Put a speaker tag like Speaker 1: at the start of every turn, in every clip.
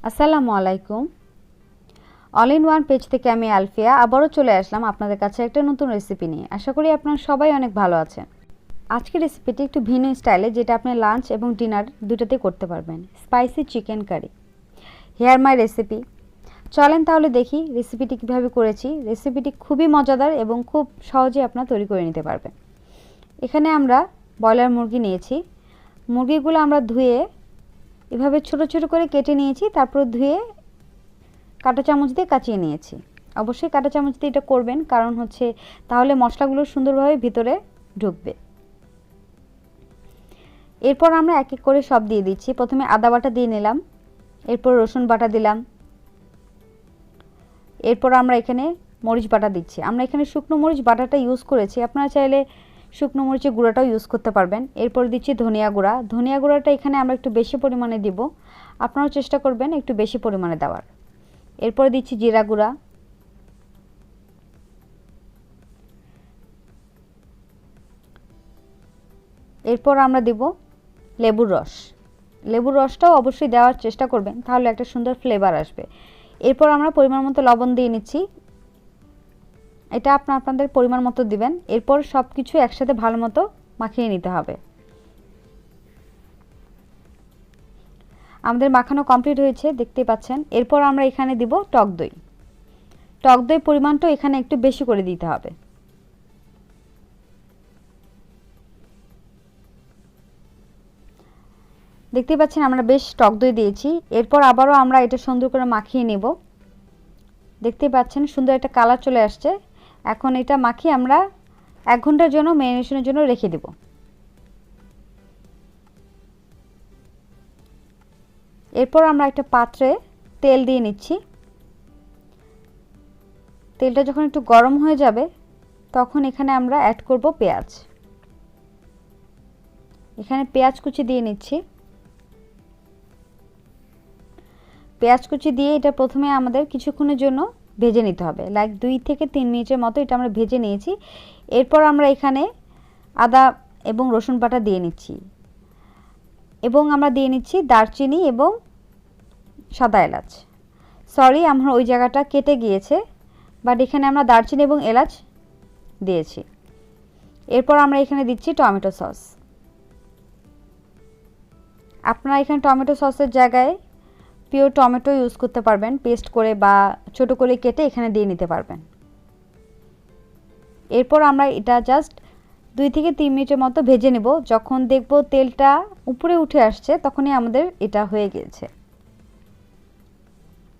Speaker 1: আসসালামু আলাইকুম। All in one page থেকে আমি আলফিয়া আবারও চলে আসলাম আপনাদের কাছে একটা নতুন রেসিপি নিয়ে। আশা করি আপনারা সবাই অনেক ভালো আছেন। আজকের রেসিপিটি একটু ভিন্ন স্টাইলে, যেটা আপনি লাঞ্চ এবং ডিনার দুটোতেই করতে পারবেন। Spicy chicken curry, here my recipe. চলেন তাহলে দেখি রেসিপিটি কীভাবে করেছি। রেসিপিটি খুবই মজাদার এবং খুব সহজে আপনারা তৈরি করে নিতে পারবেন। এখানে আমরা ব্রয়লার মুরগি নিয়েছি। মুরগিগুলো আমরা ধুয়ে এভাবে ছোট ছোট করে কেটে নিয়েছি, তারপর ধুয়ে কাঁটা চামচ দিয়ে কাচিয়ে নিয়েছি। অবশ্যই কাঁটা চামচ দিয়ে এটা করবেন, কারণ হচ্ছে তাহলে মশলাগুলো সুন্দরভাবে ভিতরে ঢুকবে। এরপর আমরা এক এক করে সব দিয়ে দিচ্ছি। প্রথমে আদা বাটা দিয়ে নিলাম, এরপর রসুন বাটা দিলাম, এরপর আমরা এখানে মরিচ বাটা দিচ্ছি। আমরা এখানে শুকনো মরিচ বাটাটা ইউজ করেছি, আপনারা চাইলে শুকনো মরিচের গুঁড়াটাও ইউজ করতে পারবেন। এরপর দিচ্ছি ধনিয়া গুঁড়া। ধনিয়া গুঁড়াটা এখানে আমরা একটু বেশি পরিমাণে দিব, আপনারাও চেষ্টা করবেন একটু বেশি পরিমাণে দেওয়ার। এরপর দিচ্ছি জিরা গুঁড়া, এরপর আমরা দিব লেবুর রস। লেবুর রসটাও অবশ্যই দেওয়ার চেষ্টা করবেন, তাহলে একটা সুন্দর ফ্লেভার আসবে। এরপর আমরা পরিমাণ মতো লবণ দিয়ে নিচ্ছি, এটা আপনাদের পরিমাণ মতো দিবেন। এরপর সব কিছু একসাথে ভালো মতো মাখিয়ে নিতে হবে। আমাদের মাখানো কমপ্লিট হয়েছে, দেখতেই পাচ্ছেন। এরপর আমরা এখানে দিব টক দই। টক দই পরিমাণটা এখানে একটু বেশি করে দিতে হবে। দেখতেই পাচ্ছেন আমরা বেশ টক দই দিয়েছি। এরপর আবারও আমরা এটা সুন্দর করে মাখিয়ে নেব। দেখতেই পাচ্ছেন সুন্দর একটা কালার চলে আসছে। এখন এটা মাখিয়ে আমরা 1 ঘন্টার জন্য ম্যারিনেশনের জন্য রেখে দেব। এরপর আমরা একটা পাত্রে তেল দিয়ে নিচ্ছি। তেলটা যখন একটু গরম হয়ে যাবে, তখন এখানে আমরা অ্যাড করব পেঁয়াজ। এখানে পেঁয়াজ কুচি দিয়ে নিচ্ছি। পেঁয়াজ কুচি দিয়ে এটা প্রথমে আমাদের কিছুক্ষণের জন্য ভেজে নিতে হবে, লাইক 2 থেকে 3 মিনিটের মতো এটা আমরা ভেজে নিয়েছি। এরপর আমরা এখানে আদা এবং রসুন বাটা দিয়ে নিচ্ছি, এবং আমরা দিয়ে নিচ্ছি দারচিনি এবং সাদা এলাচ। সরি, আমার ওই জায়গাটা কেটে গিয়েছে, বাট এখানে আমরা দারচিনি এবং এলাচ দিয়েছি। এরপর আমরা এখানে দিচ্ছি টমেটো সস। আপনারা এখানে টমেটো সসের জায়গায় পিওর টমেটো ইউজ করতে পারবেন, পেস্ট করে বা ছোট করে কেটে এখানে দিয়ে নিতে পারবেন। এরপর আমরা এটা জাস্ট 2 থেকে 3 মিনিটের মতো ভেজে নেব। যখন দেখব তেলটা উপরে উঠে আসছে, তখনই আমাদের এটা হয়ে গেছে।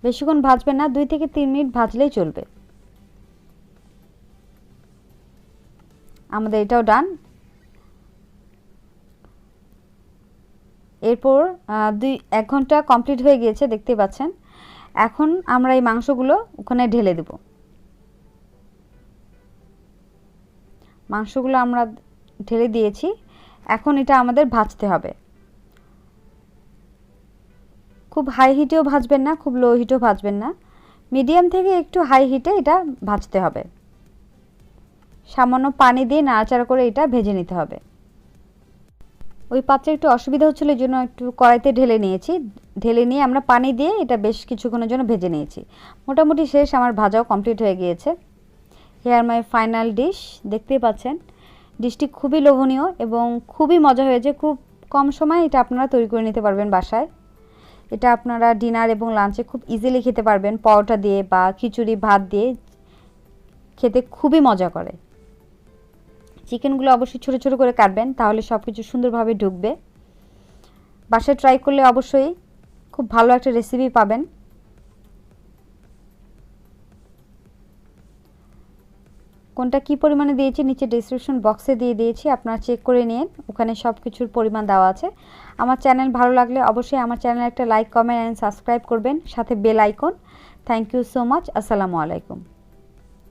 Speaker 1: বেশিক্ষণ ভাজবেন না, 2 থেকে 3 মিনিট ভাজলেই চলবে। আমাদের এটাও ডান। এরপর 1 ঘন্টা কমপ্লিট হয়ে গিয়েছে, দেখতেই পাচ্ছেন। এখন আমরা এই মাংসগুলো ওখানে ঢেলে দেব। মাংসগুলো আমরা ঢেলে দিয়েছি। এখন এটা আমাদের ভাজতে হবে। খুব হাই হিটেও ভাজবেন না, খুব লো হিটেও ভাজবেন না, মিডিয়াম থেকে একটু হাই হিটে এটা ভাজতে হবে। সামান্য পানি দিয়ে নাড়াচাড়া করে এটা ভেজে নিতে হবে। ওই পাত্রে একটু অসুবিধা হচ্ছিল, এই জন্য একটু কড়াইতে ঢেলে নিয়েছি। ঢেলে নিয়ে আমরা পানি দিয়ে এটা বেশ কিছুক্ষণের জন্য ভেজে নিয়েছি। মোটামুটি শেষ, আমার ভাজাও কমপ্লিট হয়ে গিয়েছে। Here my final dish. দেখতেই পাচ্ছেন ডিশটি খুবই লোভনীয় এবং খুবই মজা হয়েছে। খুব কম সময়ে এটা আপনারা তৈরি করে নিতে পারবেন বাসায়। এটা আপনারা ডিনার এবং লাঞ্চে খুব ইজিলি খেতে পারবেন, পরোটা দিয়ে বা খিচুড়ি ভাত দিয়ে খেতে খুবই মজা করে। চিকেনগুলো অবশ্যই ছোট ছোট করে কাটবেন, তাহলে সব কিছু সুন্দরভাবে ঢুকবে। বাসায় ট্রাই করলে অবশ্যই খুব ভালো একটা রেসিপি পাবেন। কোনটা কি পরিমাণে দিয়েছি নিচে ডেসক্রিপশন বক্সে দিয়ে দিয়েছি, আপনারা চেক করে নিন, ওখানে সব কিছুর পরিমাণ দেওয়া আছে। আমার চ্যানেল ভালো লাগলে অবশ্যই আমার চ্যানেলে একটা লাইক, কমেন্ট অ্যান্ড সাবস্ক্রাইব করবেন, সাথে bell icon. Thank you so much. আসসালামু আলাইকুম।